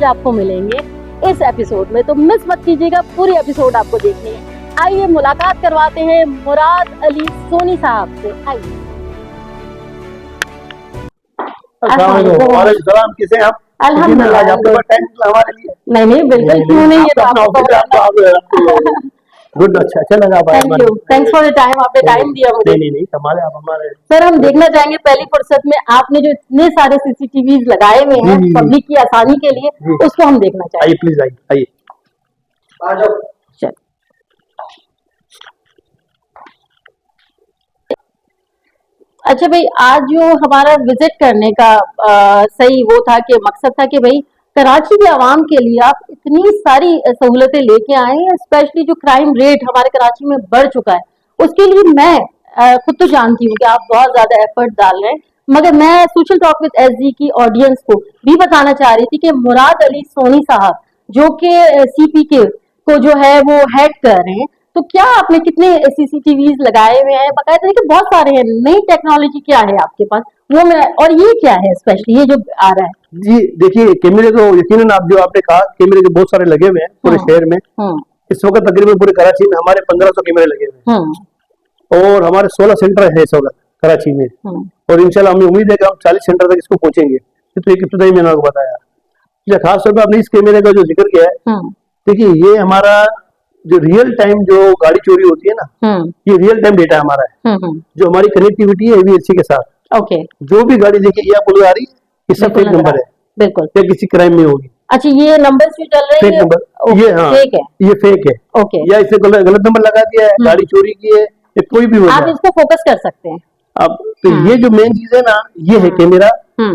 आपको मिलेंगे इस एपिसोड में, तो मिस मत कीजिएगा, पूरी एपिसोड आपको देखनी है। आइए मुलाकात करवाते हैं मुराद अली सोनी साहब से। आइए। सलाम, किसे आप? अल्हम्दुलिल्लाह। आज आपके पास टाइम हमारे लिए? नहीं बिल्कुल, क्यों नहीं, ये तो आपको गुड, अच्छा लगा। Thank you, thanks for the time, आपने टाइम दिया मुझे। नहीं कमाल है आप हमारे। सर हम देखना चाहेंगे पहली फुर्सत में आपने जो इतने सारे सीसीटीवी लगाए हुए हैं पब्लिक की आसानी के लिए, उसको हम देखना चाहेंगे। आइए प्लीज, आइए आ जाओ। अच्छा भाई, आज जो हमारा विजिट करने का सही वो था कि मकसद था कि भाई कराची के आवाम के लिए आप इतनी सारी सहूलतें लेके आए हैं, स्पेशली जो क्राइम रेट हमारे कराची में बढ़ चुका है, उसके लिए मैं खुद तो जानती हूँ कि आप बहुत ज्यादा एफर्ट डाल रहे हैं, मगर मैं सोशल टॉक विद एसजी की ऑडियंस को भी बताना चाह रही थी कि मुराद अली सोनी साहब जो कि सीपीके को जो है वो हेड कर रहे हैं, तो क्या आपने कितने सीसीटीवीज लगाए हुए हैं? बकायदा देखिए बहुत सारे हैं, नई टेक्नोलॉजी क्या है आपके पास वो मैं, और ये क्या है स्पेशली ये जो आ रहा है? जी देखिए, कैमरे तो यकीनन आप जो आपने कहा, कैमरे जो बहुत सारे लगे हुए हैं पूरे शहर में। इस वक्त तकरीबन पूरे कराची में हमारे 1500 कैमरे लगे हुए हैं और हमारे 16 सेंटर है इस वक्त कराची में, और इंशाल्लाह हमें उम्मीद है कि हम 40 सेंटर तक इसको पहुंचेंगे। तो एक इब्तिदाई मैंने आपको बताया। खास तौर पर आपने इस कैमरे का जो जिक्र किया है, देखिए ये हमारा जो रियल टाइम जो गाड़ी चोरी होती है ना, ये रियल टाइम डेटा हमारा है। जो हमारी कनेक्टिविटी है एवीएससी के साथ, ओके, जो भी गाड़ी देखिए ये आपको आ रही है, ये सब फेक नंबर है, बिल्कुल, या किसी क्राइम में होगी। अच्छा, ये नंबर जो चल रहे हैं फेक नंबर, ये हाँ फेक है, ये फेक है, ओके, या इससे गलत नंबर लगा दिया है, गाड़ी चोरी की है, या कोई भी आप इसको फोकस कर सकते हैं। अब तो ये जो मेन चीज है ना, ये है कैमरा।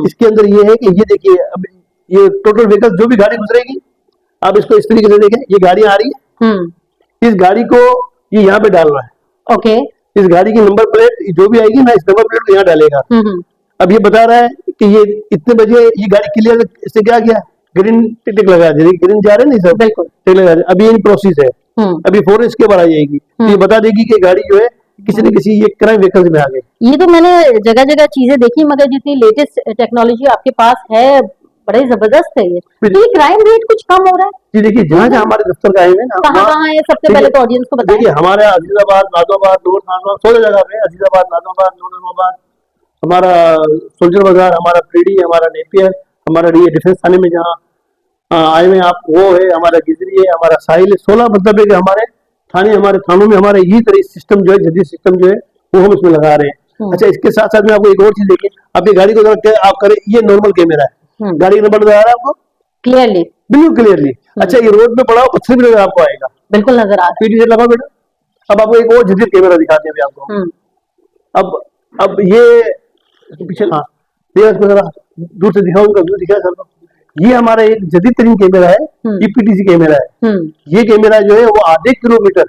इसके अंदर ये है कि ये देखिए, अब ये टोटल व्हीकल जो भी गाड़ी गुजरेगी, आप इसको इस तरीके से देखें, ये गाड़ी आ रही है, इस गाड़ी को ये यहाँ पे डाल रहा है, ओके, इस गाड़ी की नंबर प्लेट जो भी आएगी ना, इस नंबर प्लेट को यहाँ डालेगा। अब ये बता रहा है कि ये इतने बजे ये गाड़ी क्लियर, इससे क्या किया, ग्रीन टिक लगा दी, ग्रीन जा रहे नहीं सब, बिल्कुल टिक लगा दी। अभी ये प्रोसेस है, अभी फौरन इसके बाद आ जाएगी, ये बता देगी कि गाड़ी जो है किसी न किसी ये क्राइम व्हीकल में आ गई। ये तो मैंने जगह जगह चीजें देखी, मगर जितनी लेटेस्ट टेक्नोलॉजी आपके पास है बड़ी जबरदस्त है। ये क्राइम रेट कुछ कम हो रहा है? जी देखिए, जहाँ जहाँ हमारे दफ्तर का है ना, कहाँ है सबसे पहले तो ऑडियंस को बताइए। देखिए हमारे अजीजाबाद, नादोबाद, नूर खानबाद, 16 जगह पे, अजीजाबाद, नादोबाद, नूर, हमारा सोल्जर बाजार, हमारा प्रीडी, हमारा नेपियर, हमारा डिफेंस थाने में जहाँ आए हुए आप, वो है हमारा गिजरी है, हमारा साहिल है। 16 मतलब है कि हमारे थाने, हमारे थानों में हमारे यही तरह सिस्टम जो है, जदीद सिस्टम जो है वो हम इसमें लगा रहे हैं। अच्छा, इसके साथ साथ में आपको एक और चीज देखिए, आपकी गाड़ी को आप करें, ये नॉर्मल कैमरा है, गाड़ी का नंबर नजर आ रहा है आपको क्लियरली, बिल्कुल क्लियरली। अच्छा, ये रोड पे पड़ा हो, पत्थर भी नजर आपको आएगा, बिल्कुल नजर आ रहा है, पीटी से लगा बेटा। अब आपको एक और जदीद कैमरा दिखाते हैं आपको। अब ये पीछे, हाँ जरा दूर से दिखाऊंगा, दूर दिखाया सर को। ये हमारा एक जदीद तरीन कैमरा है, ईपीटीसी कैमरा है। ये कैमरा जो है वो आधे किलोमीटर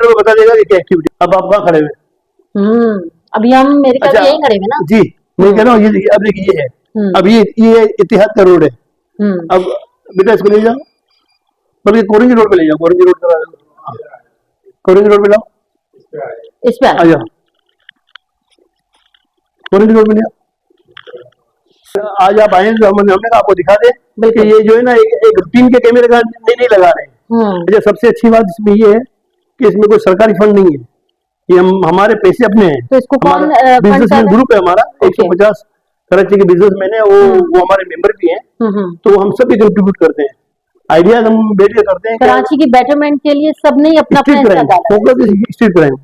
में बता देगा कि क्या एक्टिविटी। अब आप वहाँ खड़े हुए, अभी हम मेरे ख्याल से यहीं खड़े हैं ना जी, मैं कह रहा हूँ, ये देखिए, अब देखिए ये है, अब ये इतिहाद का रोड है। अब बेटा इसको ले जाओ, बल्कि कोरंगी रोड पे ले जाओ, कोरंगी रोड पे लाओ, इस पे आ जाओ, कोरंगी रोड पे ले आओ। आज आप आए तो हमने कहा आपको दिखा दे, बल्कि ये जो है ना एक रूटीन के कैमरे का नहीं लगा रहे हैं। सबसे अच्छी बात इसमें ये है कि इसमें कोई सरकारी फंड नहीं है, ये हमारे पैसे अपने हैं। तो इसको कौन बिजनेसमैन ग्रुप है हमारा, 150 कराची के बिजनेसमैन है, वो हमारे मेंबर भी हैं, तो हम सब भी कंट्रीब्यूट करते हैं, आइडियाज हम बैठ के करते हैं। कराची की बेटरमेंट के लिए सबने अपना street crime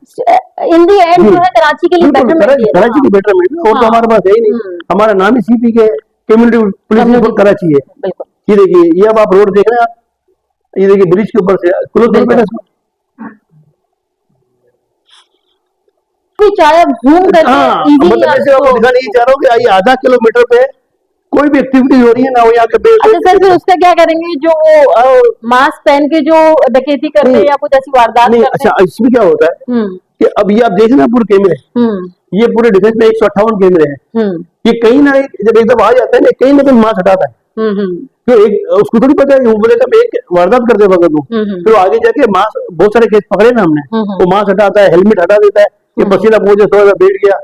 in the and जो है कराची के लिए बेटरमेंट, कराची की बेटरमेंट, और तो हमारे पास है ही नहीं। हमारा नाम ही सीपी के कम्युनिटी पुलिस कराची है। ये देखिए, ये अब आप रोड देख रहे हैं, आप ये देखिए ब्रिज के ऊपर से चाहे घूम करके मतलब ऐसे आपको दिखाने ही चाह रहा हूँ कि आइए, आधा किलोमीटर पे कोई भी एक्टिविटी हो रही है ना, वो यहाँ पे। अच्छा सर, फिर उसका क्या करेंगे जो मास्क पहन के जो डकैती करते हैं या कुछ ऐसी वारदात करते हैं? अच्छा, इसमें क्या होता है कि अब ये आप देख रहे हैं पूरे कैमरे, ये पूरे डिफेंस में 158 कैमरे हैं। ये कहीं ना जब एकदम आ जाता है ना, कहीं ना कहीं मास्क हटाता है, तो एक उसको थोड़ी पता है, वो बोलेगा मैं एक वारदात कर देगा तू, फिर आगे जाके मास्क, बहुत सारे केस पकड़े ना हमने, वो मास्क हटाता है, हेलमेट हटा देता है, ये पसीना पहुंचे, थोड़ा सा बैठ गया,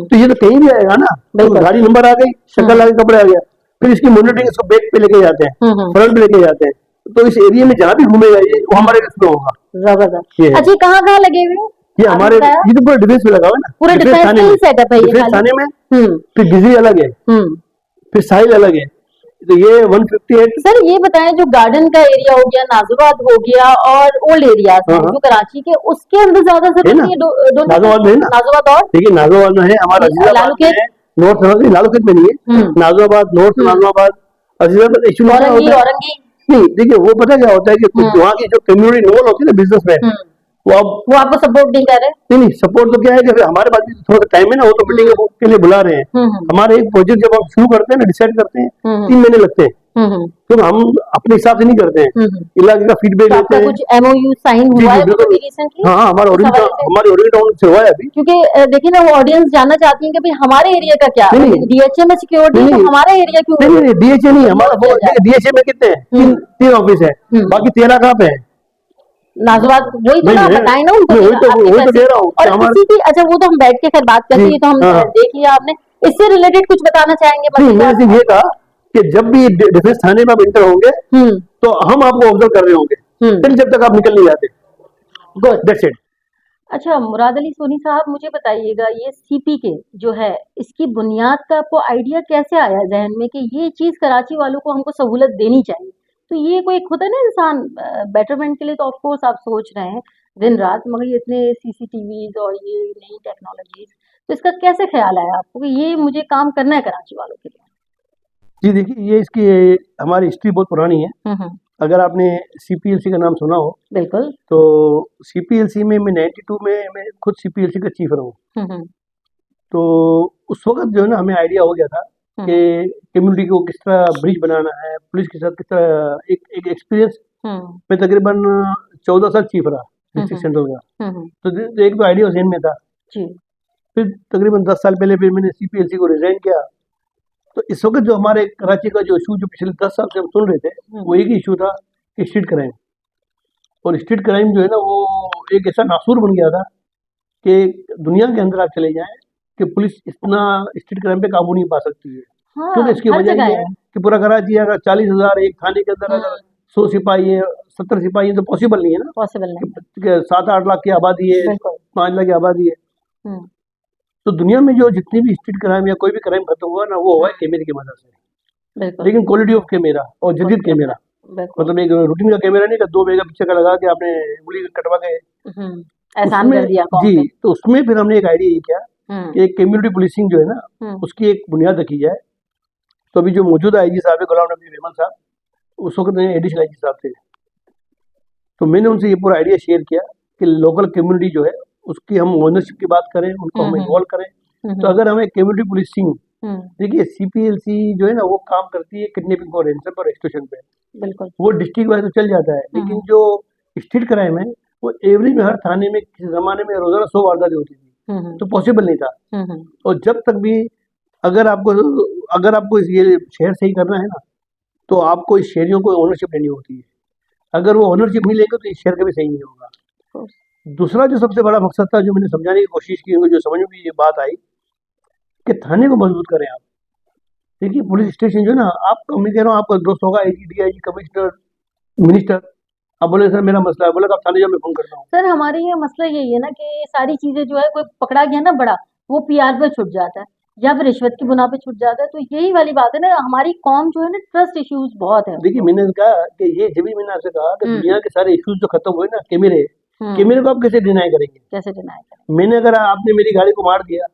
तो ये तो कहीं भी आएगा ना। तो गाड़ी नंबर आ गई, शक्ल आ गई, कपड़े आ गया, फिर इसकी मॉनिटरिंग इसको बैक पे लेके जाते हैं, फ्रंट पे लेके जाते हैं। तो इस एरिया में जहाँ भी घूमेगा ये वो हमारे इसमें होगा। जबरदस्त। ये है। अच्छा, कहाँ कहाँ लगे हुए हैं? ये आपने हमारे बताया ये तो पूरा डिफेंस में लगा हुआ है ना, पूरे डिफेंस डिफेंस थाने का में, ही सेटअप है ये डिफेंस खाली? थाने में, हम्म फिर गिजरी अलग है, हम्म। फिर साहिल अलग है। तो ये 158। सर ये बताएं, जो गार्डन का एरिया हो गया, नाजुबाद हो गया और ओल्ड एरियाज हाँ हैं हाँ जो कराची के, उसके अंदर ज्यादा है जरूरत ना, नहीं है दोनों नाजोबाद में है ना। नाजुबाद और देखिए नाजोबाद में है, हमारा अजीजाबाद में लालूखेत। है, नॉर्थ लालूखेत में नहीं है, नाजोबाद, नॉर्थ नाजोबाद, अजीजाबाद। एक्चुअली क्या औरंगी होता है, औरंगी। नहीं देखिए वो पता क्या होता है कि वहाँ की जो कम्युनिटी इन्वॉल्व होती है ना बिजनेसमैन, वो अब वो आपको सपोर्ट नहीं कर रहे? नहीं सपोर्ट तो क्या है कि फिर हमारे पास भी थोड़ा टाइम है ना, वो तो मीटिंग के लिए बुला रहे हैं। हमारे एक प्रोजेक्ट जब हम शुरू करते हैं ना, डिसाइड करते हैं, 3 महीने लगते हैं, तो हम अपने हिसाब से नहीं करते हैं, इलाके का फीडबैक तो लेते आपका हैं। कुछ एमओयू साइन जी हुआ जी है बिल्कुल। अभी रिसेंटली हाँ हाँ, इस हवाले से? हमारे ओरिएंट टाउन से हुआ है अभी। क्योंकि देखिए ना, वो ऑडियंस जानना चाहती है कि भाई हमारे एरिया का क्या, नहीं, डीएचए में सिक्योरिटी नहीं, तो नहीं, हमारा एरिया क्यों नहीं नहीं डीएचए नहीं, हमारा किया जा रहा है? डीएचए में कितने हैं, तीन ऑफिस है, बाकी 13 कहाँ पे है? नाजुबाद वही तो नहीं ना, है, बताए ना उनको, नहीं, आपके वही तो पैसे। कह रहा हूँ कि और हमारे इसी की, अच्छा वो तो हम बैठ के खैर बात करते हैं, जी ये तो हम हाँ हाँ। देख लिया आपने। इससे रिलेटेड कुछ बताना चाहेंगे नहीं, मैंने मजेदार? सिर्फ ये कहा कि जब भी डिफेंस थाने में आप इंटर होंगे हम्म तो हम आपको ऑब्जर्व कर रहे होंगे, फिर जब तक आप निकल नहीं जाते। गुड। That's it. अच्छा मुराद अली सोनी साहब, मुझे बताइएगा, ये सीपीके जो है, इसकी बुनियाद का आपको आइडिया कैसे आया जहन में कि ये चीज कराची वालों को हमको सहूलत देनी चाहिए? तो ये कोई खुद है ना, इंसान बेटरमेंट के लिए तो ऑफ कोर्स आप सोच रहे हैं दिन रात, मगर ये इतने सीसीटीवीज और ये नई टेक्नोलॉजीज, तो इसका कैसे ख्याल आया आपको कि ये मुझे काम करना है कराची वालों के लिए? जी देखिए, ये इसकी हमारी हिस्ट्री बहुत पुरानी है। अगर आपने सीपीएलसी का नाम सुना हो, बिल्कुल। तो सीपीएलसी में मैं 92 में मैं खुद सीपीएलसी का चीफ रहा हूँ। तो उस वक्त जो है ना, हमें आइडिया हो गया था कि कम्युनिटी को किस तरह ब्रिज बनाना है, पुलिस के साथ किस तरह एक एक्सपीरियंस। मैं तकरीबन 14 साल चीफ रहा डिस्ट्रिक्ट सेंट्रल का, तो एक तो आइडिया जहन में था। फिर तकरीबन 10 साल पहले फिर मैंने सीपीएलसी को रिजाइन किया। तो इस वक्त जो हमारे कराची का जो इशू जो पिछले 10 साल से हम सुन रहे थे, वो एक ही इशू था कि स्ट्रीट क्राइम। और स्ट्रीट क्राइम जो है ना, वो एक ऐसा नासूर बन गया था कि दुनिया के अंदर आप चले जाएं कि पुलिस इतना स्ट्रीट क्राइम पे काबू नहीं पा सकती है। क्योंकि इसकी वजह ये है कि पूरा कराची अगर 40,000 एक थाने के अंदर अगर 100 सिपाही है, 70 सिपाही है, तो पॉसिबल नहीं है ना। पॉसिबल नहीं। 7-8 लाख की आबादी है, 5 लाख की आबादी है। तो दुनिया में जो जितनी भी स्ट्रीट क्राइम या कोई भी क्राइम खत्म हुआ ना, वो हुआ है कैमरे की मदद से। लेकिन क्वालिटी ऑफ कैमरा और जदीद कैमरा, मतलब एक रूटीन का कैमरा नहीं, 2 मेगा पिक्चर का लगा के आपने उंगली कटवा के एहसान कर दिया जी। तो उसमें फिर हमने एक आइडिया ये किया कि एक कम्युनिटी पुलिसिंग जो है ना, उसकी एक बुनियाद रखी जाए। तो अभी जो मौजूदा आईजी साहब है गुलाम नबी मेमन साहब, उस वक्त एडिशनल आईजी साहब थे, तो मैंने उनसे ये पूरा आइडिया शेयर किया कि लोकल कम्युनिटी जो है उसकी हम ओनरशिप की बात करें, उनको हम इन्वॉल्व करें। तो अगर हमें कम्युनिटी पुलिसिंग, देखिए सीपीएलसी जो है ना, वो काम करती है किडनैपिंग और रेंसम और एक्सटॉर्शन पे, बिल्कुल वो डिस्ट्रिक्ट वाइज तो चल जाता है। लेकिन जो स्ट्रीट क्राइम है, वो एवरेज में हर थाने में किसी जमाने में रोजाना 100 वारदातें होती थी, तो पॉसिबल नहीं था। और जब तक भी अगर आपको ये शहर सही करना है ना, तो आपको इस शहरियों को ओनरशिप लेनी होती है। अगर वो ओनरशिप नहीं लेंगे तो इस शहर कभी सही नहीं होगा। दूसरा जो सबसे बड़ा मकसद था, जो मैंने समझाने की कोशिश की, जो समझ में ये बात आई कि थाने को मजबूत करें आप। देखिए पुलिस स्टेशन जो है ना, आप मैं कह रहा हूँ, आपका दोस्त होगा आईजी, डीआईजी, कमिश्नर, मिनिस्टर, आप बोले सर मेरा मसला है, बोले आप थाने जाओ, मैं फोन करता हूँ। सर हमारे ये मसला यही है ना कि ये सारी चीजें जो है, कोई पकड़ा गया ना बड़ा, वो पीआर पे छुट जाता है या फिर रिश्वत की बुना पे छुट जाता है। तो यही वाली बात है ना, हमारी कौम जो है ना, ट्रस्ट इश्यूज बहुत है। देखिए मैंने कहा कि ये जब भी मैंने आपसे कहा कि दुनिया के सारे इश्यूज जो खत्म हुए ना, कैमरे को आप कैसे डिनाई करेंगे? कैसे डिनाई करेंगे? मैंने अगर आपने मेरी गाड़ी को मार दिया,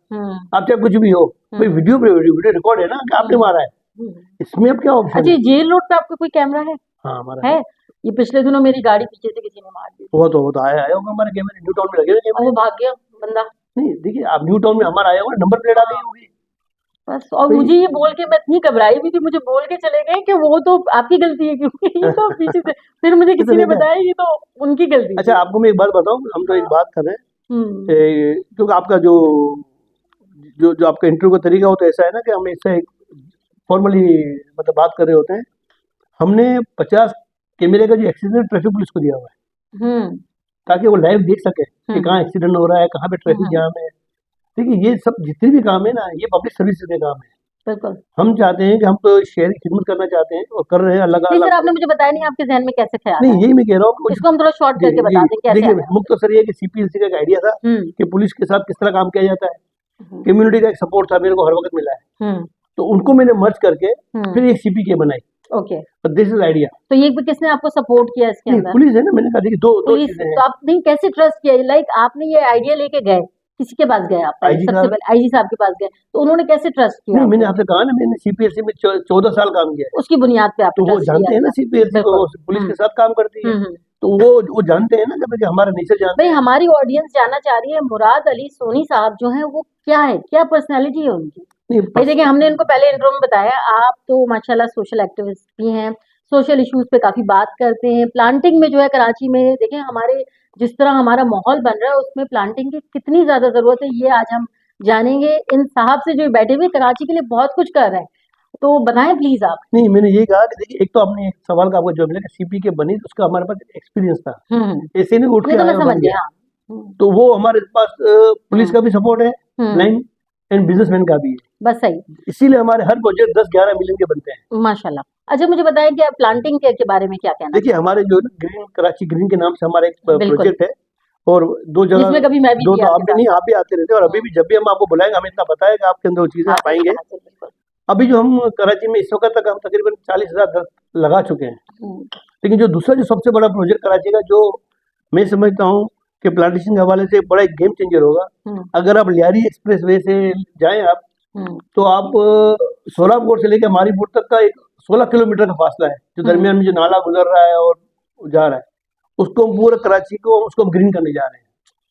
आप चाहे कुछ भी हो, कोई वीडियो रिकॉर्ड है ना कि आपने मारा है, इसमें अब क्या ऑप्शन? अच्छा, जेल रोड पे आपका कोई कैमरा है? हाँ हमारा है। ये पिछले दिनों मेरी गाड़ी पीछे से किसी ने मार दी। वो तो आया होगा हमारे कैमरे, न्यू टाउन में लगे हुए, वो भाग गया बंदा। नहीं देखिए, आप न्यू टाउन में हमारा आया होगा, नंबर प्लेट आ गई होगी बस। और मुझे ये बोल के, मैं इतनी घबराई भी थी, मुझे बोल के चले गए कि वो तो आपकी गलती है, क्योंकि ये तो पीछे से फिर मुझे किसी ने बताया ये तो उनकी गलती। अच्छा आपको मैं एक बात बताऊं, हम तो एक बात कर रहे हैं, क्योंकि आपका जो आपका इंटरव्यू का तरीका होता है ऐसा है ना कि हम इससे फॉर्मली मतलब बात कर रहे होते हैं। हमने 50 कैमरे का जो एक्सीडेंट ट्रैफिक पुलिस को दिया हुआ है, ताकि वो लाइव देख सके कि कहाँ एक्सीडेंट हो रहा है, कहाँ पे ट्रैफिक जाम है। देखिए ये सब जितने भी काम है ना, ये पब्लिक सर्विस के काम है। बिल्कुल। हम चाहते हैं कि हम तो शहर की खिदमत करना चाहते हैं और कर रहे हैं, अल्लाह का नहीं सर, अल्लाह। आपने मुझे बताया नहीं आपके ज़हन में कैसे ख़्याल नहीं आया? यही मैं कह रहा हूँ कि इसको हम थोड़ा शॉर्ट जी करके बता जी दें कैसे देखिए, आया? मुख्तसर ये कि सीपीएलसी का एक आइडिया था हुँ, कि पुलिस के साथ किस तरह काम किया जाता है। हुँ, कम्युनिटी का एक सपोर्ट था, मेरे को हर वक्त मिला है, हुँ, तो उनको मैंने मर्ज करके हुँ, फिर एक सीपीके बनाई। ओके। तो दिस इज आइडिया। तो ये किसने आपको सपोर्ट किया इसके नहीं अंदर? पुलिस है ना, मैंने कहा देखिए दो दो पुलिस। चीजें हैं। तो आप नहीं कैसे ट्रस्ट किया? लाइक आपने ये आइडिया लेके गए, किसी के पास गए आप पहले? आईजी सबसे साहब, पहले आईजी साहब के पास गए, तो उन्होंने कैसे ट्रस्ट किया नहीं मैंने आपको? आपसे कहा ना, मैंने सीपीएससी में 14 साल काम किया है, उसकी बुनियाद पे आपने तो वो ट्रस्ट जानते किया हैं ना था। सीपीएससी को, बिल्कुल। पुलिस हुँ, के साथ काम करती है, हुँ। तो वो जानते हैं ना कि हमारा नेचर जानते भई हैं। हमारी ऑडियंस जानना चाह रही है मुराद अली सोनी साहब जो हैं वो क्या है? क्या पर्सनैलिटी है उनकी? नहीं भाई देखिए हमने इनको पहले इंट्रो में बताया, आप तो माशाल्लाह सोशल एक्टिविस्ट भी हैं, सोशल इश्यूज़ पे काफ़ी बात करते हैं। प्लांटिंग में जो है कराची में देखें हमारे जिस तरह हमारा माहौल बन रहा है उसमें प्लांटिंग की कितनी ज़्यादा ज़रूरत है, ये आज हम जानेंगे इन साहब से जो बैठे हुए कराची के लिए बहुत कुछ कर रहे हैं। तो बताएँ प्लीज़ आप। नहीं मैंने ये कहा कि देखिए, एक तो आपने एक सवाल का आपको जवाब मिला कि सीपी के बनी, तो उसका हमारे पास एक्सपीरियंस था, हुँ, हुँ। ऐसे नहीं उठ नहीं के तो मैं आया और समझ बन गई, गया। हाँ। हुँ, तो वो हमारे पास पुलिस का भी सपोर्ट है, हुँ, लाइन एंड बिजनेसमैन का भी है, बस सही। इसीलिए हमारे हर प्रोजेक्ट 10-11 मिलियन के बनते हैं। माशाल्लाह। अच्छा मुझे बताएँ कि आप प्लांटिंग के बारे में क्या कहना देखिए चाहेंगे? हमारे जो ग्रीन कराची ग्रीन के नाम से हमारा एक बिल्कुल, प्रोजेक्ट है, और दो जगह, जिसमें कभी मैं भी दो थी तो आप आपके भी साथ। नहीं, आप भी आते रहते हैं, और अभी हुँ, भी जब भी हम आपको बुलाएंगे, हमें इतना पता है कि आपके अंदर वो चीजें आप हाज़िर आएंगे। हाज़िर बिल्कुल। अभी जो हम कराची में इस वक्त तक हम तकरीबन 40,000 दरख्त लगा चुके हैं, हुँ, लेकिन जो दूसरा जो सबसे बड़ा प्रोजेक्ट कराची का, जो मैं समझता हूँ कि प्लांटेशन के हवाले से एक बड़ा एक गेम चेंजर होगा, हुँ, अगर आप लियारी एक्सप्रेस वे से जाएं आप, हुँ, तो आप सोलापुर से लेकर मारीपुर तक का एक 16 किलोमीटर का फासला है, जो हुँ, दरमियान में जो नाला गुजर रहा है और जा रहा है, उसको हम पूरा कराची को उसको हम ग्रीन करने जा रहे हैं।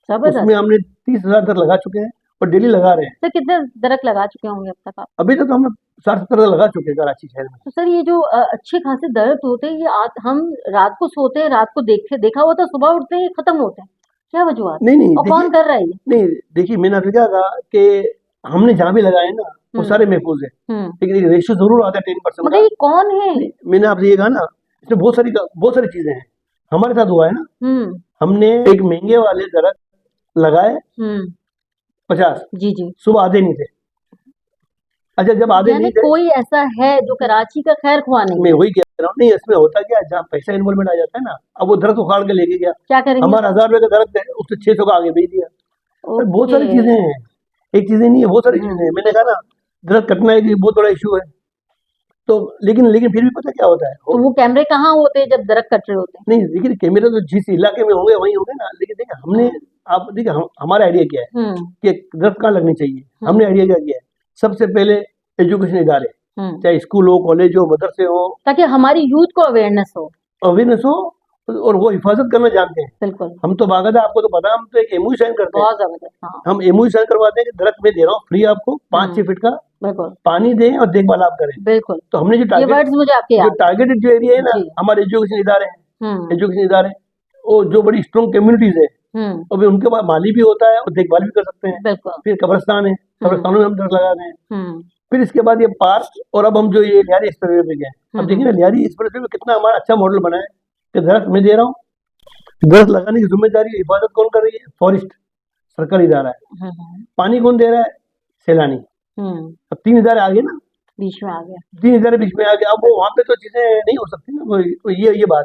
उसमें ज़बरदस्त। हमने 30,000 दरख्त लगा चुके हैं और डेली लगा रहे हैं। सर कितने दरख़्त लगा चुके होंगे अब तक आप? अभी तक तो हमने 60-70 लगा चुके हैं कराची शहर में। तो सर ये जो अच्छे खासे दरख़्त होते हैं ये हम रात को सोते हैं, रात को देखा हुआ था, सुबह उठते हैं ये खत्म होते हैं। क्या वजूहत है? नहीं नहीं और देखिए, कौन कर रहा है ये? नहीं देखिए, मैंने आपसे क्या कहा कि हमने जहाँ भी लगाए ना वो हुँ, सारे महफूज है, हुँ। लेकिन एक रेशियो जरूर आता है 10% मगर का। ये कौन है? नहीं, मैंने आपसे ये कहा ना, इसमें बहुत सारी चीजें हैं। हमारे साथ हुआ है ना, हुँ, हमने एक महंगे वाले दरख्त लगाए हुँ। 50, जी, जी। सुबह आधे नहीं थे। अच्छा जब आधे यानी नहीं थे, कोई ऐसा है जो कराची का खैर ख्वाह नहीं मैं है। वही कह रहा हूँ, नहीं इसमें होता क्या, जहाँ पैसा इन्वॉल्वमेंट आ जाता है ना, अब वो दरख्त उखाड़ के लेके गया, क्या करेंगे हमारा उसका? 1000 रुपए का दरख्त है, उसने 600 का आगे बेच दिया। अरे बहुत ओके। सारी चीजें हैं, एक चीजें नहीं है, बहुत सारी चीजें हैं। हुँ, मैंने कहा ना, दरख्त कटना एक बहुत बड़ा इशू है। तो लेकिन लेकिन फिर भी पता क्या होता है, तो वो कैमरे कहाँ होते हैं जब दरख़्त कट रहे होते हैं? नहीं देखिए कैमरे तो जिस इलाके में होंगे वहीं होंगे ना, लेकिन देखिए हमने, आप देखिए हमारा आइडिया क्या है हुँ, कि दरख्त कहाँ लगनी चाहिए। हुँ, हमने आइडिया क्या किया है, सबसे पहले एजुकेशन इदारे, हुँ। चाहे स्कूल हो, कॉलेज हो, मदरसे हो, ताकि हमारी यूथ को अवेयरनेस हो। अवेयरनेस हो, और वो हिफाजत करना जानते हैं। बिल्कुल, हम तो बाकायदा, आपको तो पता है, हम तो एक एमओयू साइन करते हैं। बहुत ज़बरदस्त, हाँ। हम एमओयू साइन करवाते हैं कि दरख्त मैं दे रहा हूँ फ्री आपको 5-6 हुँ, फीट का, बिल्कुल, पानी दें और देखभाल आप करें। बिल्कुल। तो हमने ये वर्ड्स मुझे आपके जो याद हैं। टारगेटेड जो एरिया है ना, जी। हमारे एजुकेशन इदारे हैं, हुँ, एजुकेशन इदारे, वो जो बड़ी स्ट्रॉन्ग कम्युनिटीज है, हुँ, और फिर उनके पास माली भी होता है और देखभाल भी कर सकते हैं। बिल्कुल। फिर कब्रिस्तान है, कब्रिस्तानों में हम दरख्त लगा रहे हैं। हुँ, फिर इसके बाद ये पार्क, और अब हम जो ये लियारी एक्सप्रेस पे गए, हुँ, अब देखिए ना लियारी एक्सप्रेस पे कितना हमारा अच्छा मॉडल बना है कि दरख्त मैं दे रहा हूँ, दरख्त लगाने की जिम्मेदारी, हिफाजत कौन कर रही है, फॉरेस्ट सरकारी इदारा है, हुँ, हुँ, पानी कौन दे रहा है, सैलानी। हुँ, अब 3 इदारे आगे ना, बीच में आ गया। 3 इदारे बीच में आ गए, अब वो वहाँ पे तो चीजें नहीं हो सकती ना, ये बात